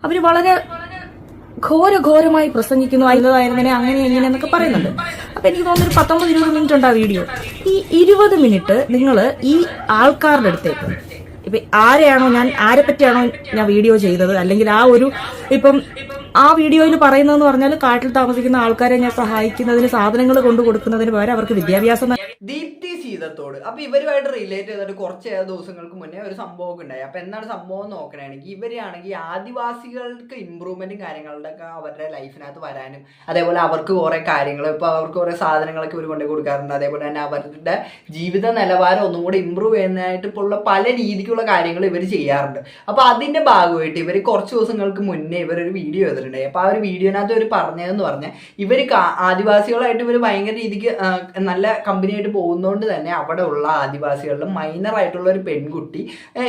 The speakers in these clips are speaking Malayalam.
അവർ വളരെ ഘോരമായി പ്രസംഗിക്കുന്നു, അല്ലതായിരുന്നെ അങ്ങനെ എങ്ങനെയെന്നൊക്കെ പറയുന്നുണ്ട്. അപ്പൊ എനിക്ക് തോന്നുന്നു 19-20 മിനിറ്റ് ഉണ്ട് ആ വീഡിയോ. ഈ 20 മിനിറ്റ് നിങ്ങൾ ഈ ആൾക്കാരുടെ അടുത്തേക്ക്, ഇപ്പൊ ആരെ പറ്റിയാണോ ഞാൻ വീഡിയോ ചെയ്തത്, അല്ലെങ്കിൽ ഇപ്പം ആ വീഡിയോയിൽ പറയുന്നതെന്ന് പറഞ്ഞാൽ കാട്ടിൽ താമസിക്കുന്ന ആൾക്കാരെ ഞാൻ സഹായിക്കുന്നതിന് സാധനങ്ങൾ കൊണ്ടു കൊടുക്കുന്നതിന് പകരം അവർക്ക് വിദ്യാഭ്യാസം. ദീപ്തി സീതത്തോട് അപ്പൊ ഇവരുമായിട്ട് റിലേറ്റ് ചെയ്തിട്ട് കുറച്ച് ദിവസങ്ങൾക്ക് മുന്നേ ഒരു സംഭവമൊക്കെ ഉണ്ടായി. അപ്പൊ എന്താണ് സംഭവം നോക്കണമെങ്കിൽ ഇവരാണെങ്കിൽ ആദിവാസികൾക്ക് ഇമ്പ്രൂവ്മെന്റും കാര്യങ്ങളുടെ ഒക്കെ അവരുടെ ലൈഫിനകത്ത് വരാനും, അതേപോലെ അവർക്ക് കുറെ കാര്യങ്ങൾ, ഇപ്പൊ അവർക്ക് കുറെ സാധനങ്ങളൊക്കെ ഇവർ കൊണ്ടു കൊടുക്കാറുണ്ട്. അതേപോലെ തന്നെ അവരുടെ ജീവിത നിലവാരം ഒന്നും കൂടി ഇമ്പ്രൂവ് ചെയ്യുന്നതായിട്ട് ഇപ്പോൾ ഉള്ള പല രീതിക്കുള്ള കാര്യങ്ങൾ ഇവർ ചെയ്യാറുണ്ട്. അപ്പൊ അതിന്റെ ഭാഗമായിട്ട് ഇവർ കുറച്ച് ദിവസങ്ങൾക്ക് മുന്നേ ഇവരൊരു വീഡിയോ ചെയ്തിട്ടുണ്ടായി. അപ്പൊ ആ ഒരു വീഡിയോനകത്ത് ഇവർ പറഞ്ഞതെന്ന് പറഞ്ഞാൽ ഇവർ ആദിവാസികളായിട്ട് ഇവർ ഭയങ്കര രീതിക്ക് നല്ല കമ്പനിയായിട്ട് പോകുന്നതുകൊണ്ട് തന്നെ അവിടെ ഉള്ള ആദിവാസികളിലും മൈനർ ആയിട്ടുള്ള ഒരു പെൺകുട്ടി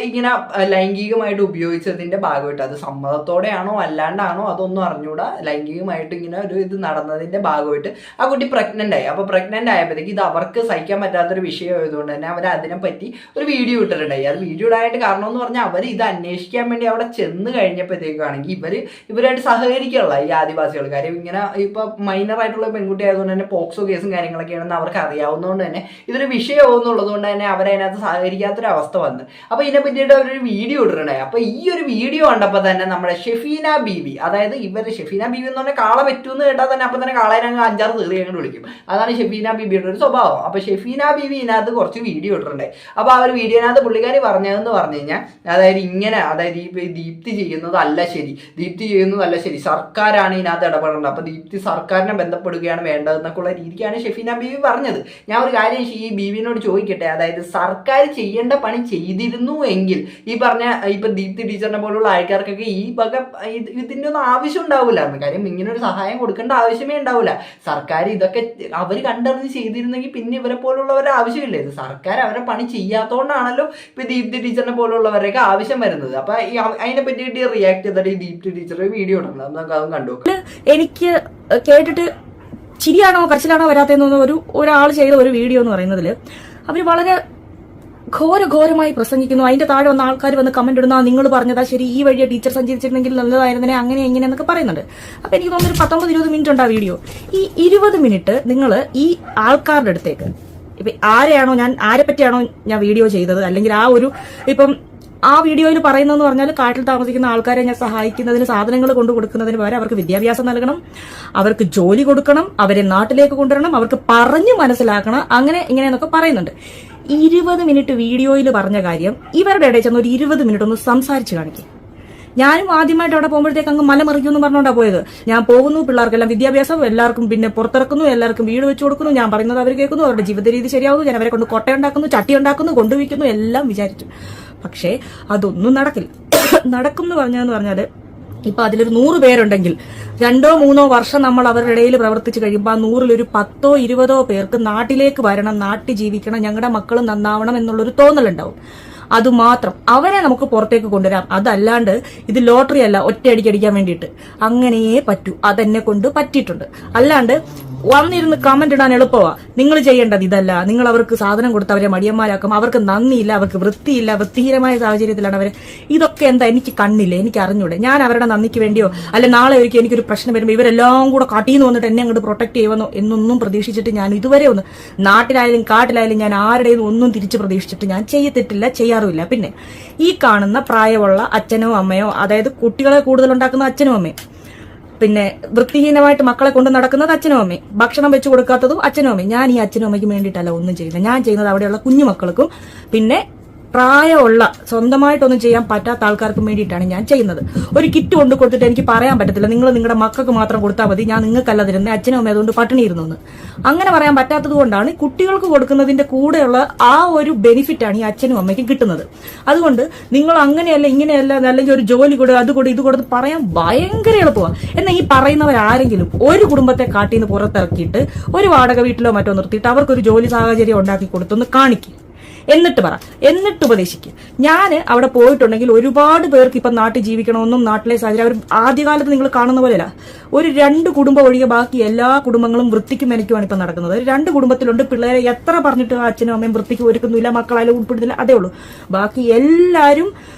ഇങ്ങനെ ലൈംഗികമായിട്ട് ഉപയോഗിച്ചതിന്റെ ഭാഗമായിട്ട്, അത് സമ്മതത്തോടെയാണോ അല്ലാണ്ടാണോ അതൊന്നും അറിഞ്ഞൂടാ, ലൈംഗികമായിട്ട് ഇങ്ങനെ ഒരു ഇത് നടന്നതിന്റെ ഭാഗമായിട്ട് ആ കുട്ടി പ്രഗ്നന്റ് ആയി. അപ്പൊ പ്രഗ്നന്റ് ആയപ്പോഴത്തേക്ക് ഇത് അവർക്ക് സഹിക്കാൻ പറ്റാത്തൊരു വിഷയമായതുകൊണ്ട് തന്നെ അവർ അതിനെപ്പറ്റി ഒരു വീഡിയോ ഇട്ടിട്ടുണ്ടായി. അത് വീഡിയോ ഇടാനായിട്ട് കാരണം എന്ന് പറഞ്ഞാൽ അവർ ഇത് അന്വേഷിക്കാൻ വേണ്ടി അവിടെ ചെന്ന് കഴിഞ്ഞപ്പോഴത്തേക്കാണെങ്കിൽ ഇവരായിട്ട് സഹകരിക്കാനുള്ള ഈ ആദിവാസികൾ. കാര്യം ഇങ്ങനെ ഇപ്പൊ മൈനർ ആയിട്ടുള്ള പെൺകുട്ടി ആയതുകൊണ്ട് തന്നെ പോക്സോ കേസും കാര്യങ്ങളൊക്കെയാണെന്ന് അവർക്ക് അറിയാവുന്നതുകൊണ്ട് തന്നെ ഇതൊരു വിഷയമാവുന്നുള്ളത് കൊണ്ട് തന്നെ അവരതിനകത്ത് സഹകരിക്കാത്തൊരു അവസ്ഥ വന്ന്. അപ്പൊ ഇതിനെ പറ്റിയിട്ട് അവരൊരു വീഡിയോ ഇട്ടിട്ടുണ്ടായി. അപ്പൊ ഈ ഒരു വീഡിയോ കണ്ടപ്പോൾ തന്നെ നമ്മുടെ ഷെഫീന ബീവി, അതായത് ഷെഫീന ബീവി എന്ന് പറഞ്ഞാൽ കാള പറ്റൂന്ന് കേട്ടാൽ തന്നെ അപ്പൊ തന്നെ കാളേനങ്ങ് 5-6 തീറി അങ്ങോട്ട് വിളിക്കും. അതാണ് ഷെഫീന ബീബിയുടെ ഒരു സ്വഭാവം. അപ്പൊ ഷെഫീന ബീവി ഇതിനകത്ത് കുറച്ച് വീഡിയോ ഇട്ടിട്ടുണ്ടായി. അപ്പൊ ആ ഒരു വീഡിയോനകത്ത് പുള്ളിക്കാരി പറഞ്ഞതെന്ന് പറഞ്ഞു കഴിഞ്ഞാൽ, അതായത് ഈ ദീപ്തി ചെയ്യുന്നതല്ല ശരി, സർക്കാരാണ് ഇതിനകത്ത് ഇടപെടേണ്ടത്, അപ്പൊ ദീപ്തി സർക്കാരിനെ ബന്ധപ്പെടുകയാണ് വേണ്ടതെന്നൊക്കെയുള്ള രീതിക്കാണ് ഷെഫീന ബീവി പറഞ്ഞത്. ഞാൻ ഒരു കാര്യം ഈ ബീവിനോട് ചോദിക്കട്ടെ, അതായത് സർക്കാർ ചെയ്യേണ്ട പണി ചെയ്തിരുന്നു എങ്കിൽ ഈ പറഞ്ഞ ഇപ്പൊ ദീപ്തി ടീച്ചറിനെ പോലുള്ള ആൾക്കാർക്കൊക്കെ ഈ ഇതിന്റെ ഒന്നും ആവശ്യം ഉണ്ടാവില്ലായിരുന്നു. കാര്യം ഇങ്ങനെ ഒരു സഹായം കൊടുക്കേണ്ട ആവശ്യമേ ഉണ്ടാവില്ല. സർക്കാർ ഇതൊക്കെ അവർ കണ്ടറിഞ്ഞ് ചെയ്തിരുന്നെങ്കിൽ പിന്നെ ഇവരെ പോലുള്ളവരുടെ ആവശ്യമില്ല. ഇത് സർക്കാർ അവരുടെ പണി ചെയ്യാത്തതുകൊണ്ടാണല്ലോ ഇപ്പൊ ദീപ്തി ടീച്ചറിനെ പോലുള്ളവരൊക്കെ ആവശ്യം വരുന്നത്. അപ്പൊ അതിനെ പറ്റിയിട്ട് റിയാക്ട് ചെയ്തിട്ട് ഈ ദീപ്തി ടീച്ചർ വീഡിയോ ഇടുന്നത് നമുക്ക് അതും കണ്ടു. എനിക്ക് കേട്ടിട്ട് ചിരിയാണോ കരച്ചിലാണോ വരാത്തതെന്ന് ഒരാൾ ചെയ്ത ഒരു വീഡിയോ എന്ന് പറയുന്നതിൽ അവർ വളരെ ഘോരമായി പ്രസംഗിക്കുന്നു. അതിന്റെ താഴെ വന്ന ആൾക്കാർ വന്ന് കമന്റ് ഇടുന്ന, നിങ്ങൾ പറഞ്ഞതാ ശരി, ഈ വഴിയെ ടീച്ചർ സഞ്ചരിച്ചിരുന്നെങ്കിൽ നല്ലതായിരുന്നെ അങ്ങനെ എങ്ങനെയെന്നൊക്കെ പറയുന്നുണ്ട്. അപ്പൊ എനിക്ക് തോന്നുന്നു 19-20 മിനിറ്റ് ഉണ്ട് ആ വീഡിയോ. ഈ 20 മിനിറ്റ് നിങ്ങൾ ഈ ആൾക്കാരുടെ അടുത്തേക്ക്, ഇപ്പൊ ആരെ പറ്റിയാണോ ഞാൻ വീഡിയോ ചെയ്തത്, അല്ലെങ്കിൽ ഇപ്പം ആ വീഡിയോയിൽ പറയുന്നതെന്ന് പറഞ്ഞാൽ കാട്ടിൽ താമസിക്കുന്ന ആൾക്കാരെ ഞാൻ സഹായിക്കുന്നതിന് സാധനങ്ങൾ കൊണ്ടു കൊടുക്കുന്നതിന് പകരം അവർക്ക് വിദ്യാഭ്യാസം നൽകണം, അവർക്ക് ജോലി കൊടുക്കണം, അവരെ നാട്ടിലേക്ക് കൊണ്ടുവരണം, അവർക്ക് പറഞ്ഞു മനസ്സിലാക്കണം, അങ്ങനെ ഇങ്ങനെയെന്നൊക്കെ പറയുന്നുണ്ട്. 20 മിനിറ്റ് വീഡിയോയിൽ പറഞ്ഞ കാര്യം ഇവരുടെ ഇടയിൽ ചെന്ന് ഒരു 20 മിനിറ്റ് ഒന്ന് സംസാരിച്ച് കാണിക്കും. ഞാനും ആദ്യമായിട്ട് അവിടെ പോകുമ്പോഴത്തേക്ക് അങ്ങ് മലമറിക്കുമെന്ന് പറഞ്ഞുകൊണ്ടാ പോയത്. ഞാൻ പോകുന്നു, പിള്ളേർക്കെല്ലാം വിദ്യാഭ്യാസം, എല്ലാവർക്കും പിന്നെ പുറത്തിറക്കുന്നു, എല്ലാവർക്കും വീട് വെച്ച് കൊടുക്കുന്നു, ഞാൻ പറയുന്നത് അവർ കേൾക്കുന്നു, അവരുടെ ജീവിത രീതി ശരിയാവുന്നു, ഞാൻ അവരെ കൊണ്ട് കൊട്ടയുണ്ടാക്കുന്നു, ചട്ടി ഉണ്ടാക്കുന്നു, കൊണ്ടുവയ്ക്കുന്നു, എല്ലാം വിചാരിച്ചു. പക്ഷേ അതൊന്നും നടക്കില്ല. നടക്കും എന്ന് പറഞ്ഞാല് ഇപ്പൊ അതിലൊരു 100 പേരുണ്ടെങ്കിൽ 2-3 വർഷം നമ്മൾ അവരുടെ ഇടയിൽ പ്രവർത്തിച്ചു കഴിയുമ്പോൾ ആ 100-ൽ 10-20 പേർക്ക് നാട്ടിലേക്ക് വരണം, നാട്ടിൽ ജീവിക്കണം, ഞങ്ങളുടെ മക്കൾ നന്നാവണം എന്നുള്ളൊരു തോന്നലുണ്ടാവും. അതുമാത്രം അവരെ നമുക്ക് പുറത്തേക്ക് കൊണ്ടുവരാം. അതല്ലാണ്ട് ഇത് ലോട്ടറി അല്ല ഒറ്റയടിക്ക് അടിക്കാൻ വേണ്ടിയിട്ട്, അങ്ങനെയേ പറ്റൂ. അതെന്നെ കൊണ്ട് പറ്റിയിട്ടുണ്ട്. അല്ലാണ്ട് വന്നിരുന്ന് കമന്റ് ഇടാൻ എളുപ്പമാ. നിങ്ങൾ ചെയ്യേണ്ടത് ഇതല്ല, നിങ്ങൾ അവർക്ക് സാധനം കൊടുത്ത് അവരെ മടിയന്മാരാക്കും, അവർക്ക് നന്ദിയില്ല, അവർക്ക് വൃത്തിയില്ല, വൃത്തിഹീനമായ സാഹചര്യത്തിലാണ് അവര്. ഇതൊക്കെ എന്താ, എനിക്ക് കണ്ണില്ല, എനിക്ക് അറിഞ്ഞൂടെ. ഞാൻ അവരുടെ നന്ദിക്ക് വേണ്ടിയോ അല്ലെ നാളെ ഒരിക്കലും എനിക്കൊരു പ്രശ്നം വരുമ്പോൾ ഇവരെല്ലാം കൂടെ കാട്ടിന്ന് വന്നിട്ട് എന്നെ അങ്ങോട്ട് പ്രൊട്ടക്ട് ചെയ്യുമെന്നോ എന്നൊന്നും പ്രതീക്ഷിച്ചിട്ട് ഞാൻ ഇതുവരെ നാട്ടിലായാലും കാട്ടിലായാലും ഞാൻ ആരുടെയും ഒന്നും തിരിച്ച് പ്രതീക്ഷിച്ചിട്ട് ഞാൻ ചെയ്യത്തിട്ടില്ല, ചെയ്യാറുമില്ല. പിന്നെ ഈ കാണുന്ന പ്രായമുള്ള അച്ഛനോ അമ്മയോ, അതായത് കുട്ടികളെ കൂടുതൽ ഉണ്ടാക്കുന്ന അച്ഛനും അമ്മയും, പിന്നെ വൃത്തിഹീനമായിട്ട് മക്കളെ കൊണ്ട് നടക്കുന്നത് അച്ഛനും അമ്മയും, ഭക്ഷണം വെച്ചു കൊടുക്കാത്തതും അച്ഛനും അമ്മയും. ഞാൻ ഈ അച്ഛനും അമ്മയ്ക്ക് വേണ്ടിയിട്ടല്ല ഒന്നും ചെയ്യുന്നത്. ഞാൻ ചെയ്യുന്നത് അവിടെയുള്ള കുഞ്ഞുമക്കൾക്കും പിന്നെ പ്രായമുള്ള സ്വന്തമായിട്ടൊന്നും ചെയ്യാൻ പറ്റാത്ത ആൾക്കാർക്കും വേണ്ടിയിട്ടാണ് ഞാൻ ചെയ്യുന്നത്. ഒരു കിറ്റ് കൊണ്ട് കൊടുത്തിട്ട് എനിക്ക് പറയാൻ പറ്റത്തില്ല, നിങ്ങൾ നിങ്ങളുടെ മക്കൾക്ക് മാത്രം കൊടുത്താൽ മതി, ഞാൻ നിങ്ങൾക്കല്ല തരുന്നത്, അച്ഛനും അമ്മയും അതുകൊണ്ട് പട്ടിണി ഇരുന്നു. അങ്ങനെ പറയാൻ പറ്റാത്തത് കൊണ്ടാണ് കുട്ടികൾക്ക് കൊടുക്കുന്നതിന്റെ കൂടെയുള്ള ആ ഒരു ബെനിഫിറ്റാണ് ഈ അച്ഛനും അമ്മയ്ക്കും കിട്ടുന്നത്. അതുകൊണ്ട് നിങ്ങൾ അങ്ങനെയല്ല ഇങ്ങനെയല്ല, അല്ലെങ്കിൽ ഒരു ജോലി കൊടു, അത് കൊടു, ഇത് കൊടുത്ത് പറയാൻ ഭയങ്കര എളുപ്പമാണ്. എന്നാൽ ഈ പറയുന്നവരാരെങ്കിലും ഒരു കുടുംബത്തെ കാട്ടിന്ന് പുറത്തിറക്കിയിട്ട് ഒരു വാടക വീട്ടിലോ മറ്റോ നിർത്തിയിട്ട് അവർക്കൊരു ജോലി സാഹചര്യം ഉണ്ടാക്കി കൊടുത്തൊന്ന് കാണിക്കും. എന്നിട്ട് ഉപദേശിക്കുക. ഞാൻ അവിടെ പോയിട്ടുണ്ടെങ്കിൽ ഒരുപാട് പേർക്ക് ഇപ്പം നാട്ടിൽ ജീവിക്കണമെന്നും നാട്ടിലെ സാഹചര്യം അവർ ആദ്യകാലത്ത് നിങ്ങൾ കാണുന്ന പോലെയല്ല. ഒരു 2 കുടുംബം ഒഴികെ ബാക്കി എല്ലാ കുടുംബങ്ങളും വൃത്തിക്കും മെനക്കുമാണ് ഇപ്പം നടക്കുന്നത്. 2 കുടുംബത്തിലുണ്ട് പിള്ളേരെ എത്ര പറഞ്ഞിട്ട് അച്ഛനും അമ്മയും വൃത്തിക്ക് ഒരുക്കുന്നില്ല, മക്കളായാലും ഉൾപ്പെടുന്നില്ല, അതേ ഉള്ളൂ. ബാക്കി എല്ലാവരും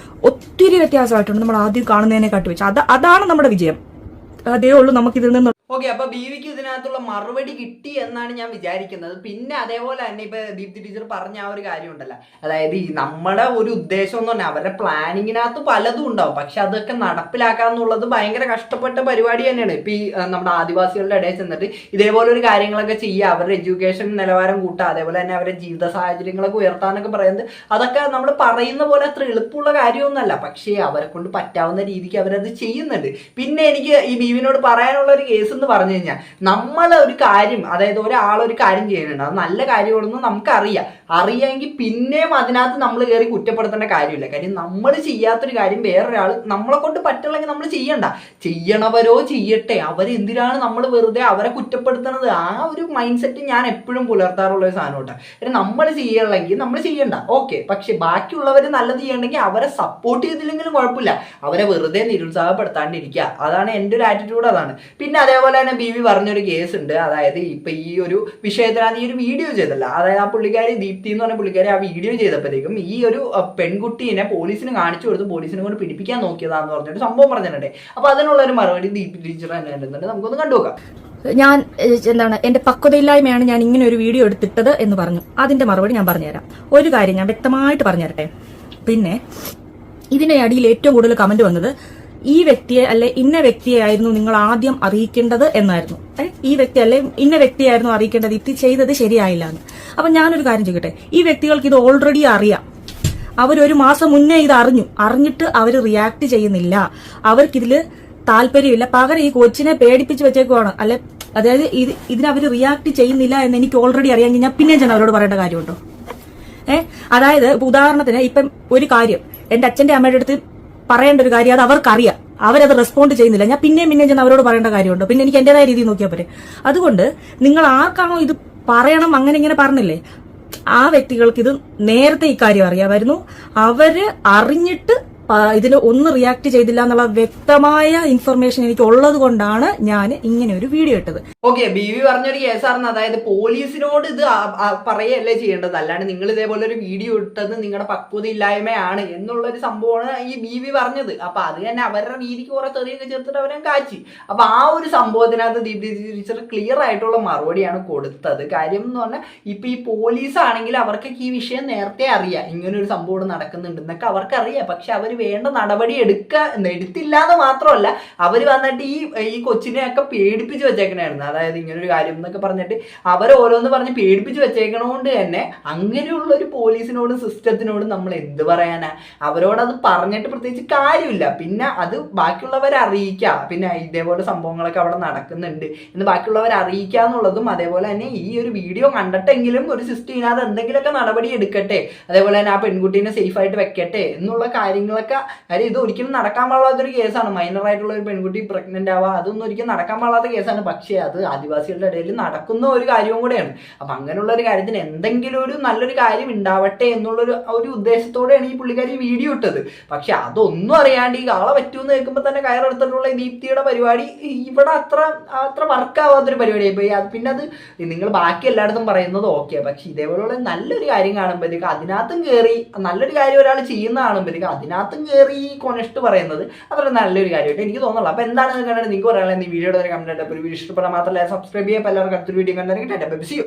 ഒത്തിരി വ്യത്യാസമായിട്ടുണ്ട് നമ്മൾ ആദ്യം കാണുന്നതിനെക്കാട്ടി വെച്ച്. അതാണ് നമ്മുടെ വിജയം. അതേ ഉള്ളൂ നമുക്കിതിൽ നിന്ന്. ഓക്കെ, അപ്പൊ ബീവിക്ക് ഇതിനകത്തുള്ള മറുപടി കിട്ടി എന്നാണ് ഞാൻ വിചാരിക്കുന്നത്. പിന്നെ അതേപോലെ തന്നെ ഇപ്പൊ ദീപ്തി ടീച്ചർ പറഞ്ഞ ആ ഒരു കാര്യം ഉണ്ടല്ലോ, അതായത് ഈ നമ്മുടെ ഒരു ഉദ്ദേശം എന്ന് പറഞ്ഞാൽ അവരുടെ പ്ലാനിങ്ങിനകത്ത് പലതും ഉണ്ടാവും, പക്ഷെ അതൊക്കെ നടപ്പിലാക്കാന്നുള്ളത് ഭയങ്കര കഷ്ടപ്പെട്ട പരിപാടി തന്നെയാണ്. ഇപ്പൊ ഈ നമ്മുടെ ആദിവാസികളുടെ ഇടയിൽ ചെന്നിട്ട് ഇതേപോലെ ഒരു കാര്യങ്ങളൊക്കെ ചെയ്യുക, അവരുടെ എഡ്യൂക്കേഷൻ നിലവാരം കൂട്ടുക, അതേപോലെ തന്നെ അവരുടെ ജീവിത സാഹചര്യങ്ങളൊക്കെ ഉയർത്താനൊക്കെ പറയുന്നത്, അതൊക്കെ നമ്മൾ പറയുന്ന പോലെ അത്ര എളുപ്പമുള്ള കാര്യമൊന്നുമല്ല. പക്ഷേ അവരെ കൊണ്ട് പറ്റാവുന്ന രീതിക്ക് അവരത് ചെയ്യുന്നുണ്ട്. പിന്നെ എനിക്ക് ഈ ബീവിനോട് പറയാനുള്ള ഒരു കേസ് എന്ന് പറഞ്ഞു കഴിഞ്ഞാൽ, നമ്മൾ ഒരു കാര്യം, അതായത് ഒരാളൊരു കാര്യം ചെയ്യുന്നുണ്ട്, അത് നല്ല കാര്യമാണെന്ന് നമുക്കറിയാം. അറിയാമെങ്കിൽ പിന്നെയും അതിനകത്ത് നമ്മൾ കയറി കുറ്റപ്പെടുത്തേണ്ട കാര്യമില്ല. കാര്യം നമ്മൾ ചെയ്യാത്തൊരു കാര്യം വേറൊരാൾ നമ്മളെ കൊണ്ട് പറ്റില്ലെങ്കിൽ നമ്മൾ ചെയ്യണ്ട. ചെയ്യണവരോ ചെയ്യട്ടെ, അവരെന്തിനാണ് നമ്മൾ വെറുതെ അവരെ കുറ്റപ്പെടുത്തുന്നത്? ആ ഒരു മൈൻഡ് സെറ്റ് ഞാൻ എപ്പോഴും പുലർത്താറുള്ള ഒരു സാധനം കേട്ടോ. കാര്യം നമ്മൾ ചെയ്യണമെങ്കിൽ നമ്മൾ ചെയ്യണ്ട, ഓക്കെ. പക്ഷെ ബാക്കിയുള്ളവർ നല്ലത് ചെയ്യണമെങ്കിൽ അവരെ സപ്പോർട്ട് ചെയ്തില്ലെങ്കിലും കുഴപ്പമില്ല, അവരെ വെറുതെ നിരുത്സാഹപ്പെടുത്താണ്ടിരിക്കുക. അതാണ് എൻ്റെ ഒരു ആറ്റിറ്റ്യൂഡ്, അതാണ്. പിന്നെ അതേപോലെ തന്നെ ബീവി പറഞ്ഞൊരു കേസ് ഉണ്ട്. അതായത് ഇപ്പൊ ഈ ഒരു വിഷയത്തിനകത്ത് ഈ ഒരു വീഡിയോ ചെയ്തല്ല, അതായത് ആ പുള്ളിക്കാരി ദീപ്തി എന്ന് പറഞ്ഞ പുള്ളിക്കാരി ആ വീഡിയോ ചെയ്തപ്പോഴത്തേക്കും ഈ ഒരു പെൺകുട്ടീനെ പോലീസിന് കാണിച്ചു കൊടുത്ത് പോലീസിനെ കൊണ്ട് പിടിപ്പിക്കാൻ നോക്കിയതാന്ന് പറഞ്ഞിട്ട് സംഭവം പറഞ്ഞിട്ടുണ്ട്. അപ്പൊ അതിനുള്ള ഒരു മറുപടി ദീപ്തി ടീച്ചർ തന്നെ ഉണ്ടെന്നുണ്ട്, നമുക്കൊന്ന് കണ്ടുനോക്കാം. ഞാൻ എന്റെ പക്വതയില്ലായ്മയാണ് ഞാൻ ഇങ്ങനെ ഒരു വീഡിയോ എടുത്തിട്ടത് എന്ന് പറഞ്ഞു. അതിന്റെ മറുപടി ഞാൻ പറഞ്ഞുതരാം. ഒരു കാര്യം ഞാൻ വ്യക്തമായിട്ട് പറഞ്ഞുതരട്ടെ. പിന്നെ ഇതിന്റെ അടിയിൽ ഏറ്റവും കൂടുതൽ കമന്റ് വന്നത്, ഈ വ്യക്തിയെ അല്ലെ ഇന്ന വ്യക്തിയായിരുന്നു നിങ്ങൾ ആദ്യം അറിയിക്കേണ്ടത് എന്നായിരുന്നു. ഈ വ്യക്തി അല്ലെ ഇന്ന വ്യക്തിയായിരുന്നു അറിയിക്കേണ്ടത്, ഇത് ചെയ്തത് ശരിയായില്ല എന്ന്. അപ്പൊ ഞാനൊരു കാര്യം ചോദിക്കട്ടെ, ഈ വ്യക്തികൾക്ക് ഇത് ഓൾറെഡി അറിയാം. അവരൊരു മാസം മുന്നേ ഇത് അറിഞ്ഞിട്ട് അവർ റിയാക്ട് ചെയ്യുന്നില്ല. അവർക്കിതില് താല്പര്യമില്ല. പകരം ഈ കൊച്ചിനെ പേടിപ്പിച്ച് വെച്ചേക്കുവാണ്. അതായത് ഇതിനവർ റിയാക്ട് ചെയ്യുന്നില്ല എന്ന് എനിക്ക് ഓൾറെഡി അറിയാമെങ്കിൽ ഞാൻ പിന്നെ ഞാൻ അവരോട് പറയേണ്ട കാര്യമുണ്ടോ? അതായത് ഉദാഹരണത്തിന് ഇപ്പം ഒരു കാര്യം എന്റെ അച്ഛന്റെ അമ്മയുടെ അടുത്ത് പറയേണ്ട ഒരു കാര്യം, അത് അവർക്കറിയാം, അവരത് റെസ്പോണ്ട് ചെയ്യുന്നില്ല, ഞാൻ പിന്നെയും ചെന്ന് അവരോട് പറയേണ്ട കാര്യമുണ്ടോ? പിന്നെ എനിക്ക് എന്റേതായ രീതിയിൽ നോക്കിയാൽ പോരെ. അതുകൊണ്ട് നിങ്ങൾ ആർക്കാണോ ഇത് പറയണം അങ്ങനെ ഇങ്ങനെ പറഞ്ഞില്ലേ, ആ വ്യക്തികൾക്ക് ഇത് നേരത്തെ ഇക്കാര്യം അറിയാമായിരുന്നു. അവര് അറിഞ്ഞിട്ട് ഇതിൽ ഒന്നും റിയാക്ട് ചെയ്തില്ല എന്നുള്ള വ്യക്തമായ ഇൻഫർമേഷൻ എനിക്ക് ഉള്ളത് കൊണ്ടാണ് ഞാൻ ഇങ്ങനെ ഒരു വീഡിയോ ഇട്ടത്. ഓക്കെ, ബീവി പറഞ്ഞൊരു കേസായിരുന്നു. അതായത് പോലീസിനോട് ഇത് പറയല്ലേ ചെയ്യേണ്ടത്, അല്ലാണ്ട് നിങ്ങൾ ഇതേപോലെ ഒരു വീഡിയോ ഇട്ടത് നിങ്ങളുടെ പക്വതയില്ലായ്മയാണ് എന്നുള്ളൊരു സംഭവമാണ് ഈ ബീവി പറഞ്ഞത്. അപ്പൊ അത് തന്നെ അവരുടെ രീതിക്ക് കുറെ തെറിയൊക്കെ ചേർത്തിട്ട് അവരെ കാച്ചി. അപ്പൊ ആ ഒരു സംഭവത്തിനകത്ത് ദീപ്തി ടീച്ചർ ക്ലിയർ ആയിട്ടുള്ള മറുപടിയാണ് കൊടുത്തത്. കാര്യം എന്ന് പറഞ്ഞാൽ ഇപ്പൊ ഈ പോലീസ് ആണെങ്കിൽ അവർക്കൊക്കെ ഈ വിഷയം നേരത്തെ അറിയാം, ഇങ്ങനെ ഒരു സംഭവം നടക്കുന്നുണ്ടെന്നൊക്കെ അവർക്കറിയാം. പക്ഷെ അവർ വേണ്ട നടപടി എടുത്തില്ല എന്ന് മാത്രമല്ല, അവർ വന്നിട്ട് ഈ കൊച്ചിനെയൊക്കെ പേടിപ്പിച്ച് വെച്ചേക്കണായിരുന്നു. അതായത് ഇങ്ങനൊരു കാര്യം എന്നൊക്കെ പറഞ്ഞിട്ട് അവരെ ഓരോന്ന് പറഞ്ഞ് പേടിപ്പിച്ച് വെച്ചേക്കണോണ്ട് തന്നെ അങ്ങനെയുള്ള ഒരു പോലീസിനോടും സിസ്റ്റത്തിനോടും നമ്മൾ എന്ത് പറയാനാ? അവരോടത് പറഞ്ഞിട്ട് പ്രത്യേകിച്ച് കാര്യമില്ല. പിന്നെ അത് ബാക്കിയുള്ളവരെ അറിയിക്കുക, പിന്നെ ഇതേപോലെ സംഭവങ്ങളൊക്കെ അവിടെ നടക്കുന്നുണ്ട് എന്ന് ബാക്കിയുള്ളവരെ അറിയിക്കുക എന്നുള്ളതും, അതേപോലെ തന്നെ ഈ ഒരു വീഡിയോ കണ്ടിട്ടെങ്കിലും ഒരു സിസ്റ്റം ഇതിനകത്ത് എന്തെങ്കിലുമൊക്കെ നടപടി എടുക്കട്ടെ, അതേപോലെ തന്നെ ആ പെൺകുട്ടീനെ സേഫ് ആയിട്ട് വെക്കട്ടെ എന്നുള്ള കാര്യങ്ങളൊക്കെ. കാര്യം ഇത് ഒരിക്കലും നടക്കാൻ പാടാത്തൊരു കേസാണ്. മൈനർ ആയിട്ടുള്ള ഒരു പെൺകുട്ടി പ്രഗ്നന്റ് ആവുക, അതൊന്നും ഒരിക്കലും നടക്കാൻ പാടാത്ത കേസാണ്. പക്ഷേ അത് ആദിവാസികളുടെ ഇടയിൽ നടക്കുന്ന ഒരു കാര്യവും കൂടെയാണ്. അപ്പൊ അങ്ങനെയുള്ള ഒരു കാര്യത്തിന് എന്തെങ്കിലും ഒരു നല്ലൊരു കാര്യം ഉണ്ടാവട്ടെ എന്നുള്ളൊരു ഒരു ഉദ്ദേശത്തോടെയാണ് ഈ പുള്ളിക്കാരി വീഡിയോ ഇട്ടത്. പക്ഷെ അതൊന്നും അറിയാണ്ട് ഈ ആളെ പറ്റൂന്ന് കേൾക്കുമ്പോൾ തന്നെ കയറെടുത്തിട്ടുള്ള ദീപ്തിയുടെ പരിപാടി ഇവിടെ അത്ര വർക്കാവാത്തൊരു പരിപാടിയായി പോയി. പിന്നെ അത് നിങ്ങൾ ബാക്കി എല്ലായിടത്തും പറയുന്നത് ഓക്കെ, പക്ഷെ ഇതേപോലെയുള്ള നല്ലൊരു കാര്യം കാണുമ്പോഴത്തേക്ക് അതിനകത്തും കയറി, നല്ലൊരു കാര്യം ഒരാൾ ചെയ്യുന്ന കാണുമ്പോഴത്തേക്ക് അതിനകത്തും കയറി ഈ കൊനഷ്ട് പറയുന്നത് അത്ര നല്ലൊരു കാര്യമായിട്ട് എനിക്ക് തോന്നുള്ളൂ. അപ്പൊ എന്താണ് കണ്ടിട്ട് നിങ്ങൾക്ക് പറയാനുള്ളത്? ഈ വീഡിയോയുടെ കമന്റ് ആയിട്ട് ഒരു വീഡിയോ ഇഷ്ടപ്പെടാൻ മാത്രമല്ല സബ്സ്ക്രൈബ് ചെയ്യാൻ. എല്ലാവർക്കും അടുത്തൊരു വീഡിയോ കണ്ടിട്ട്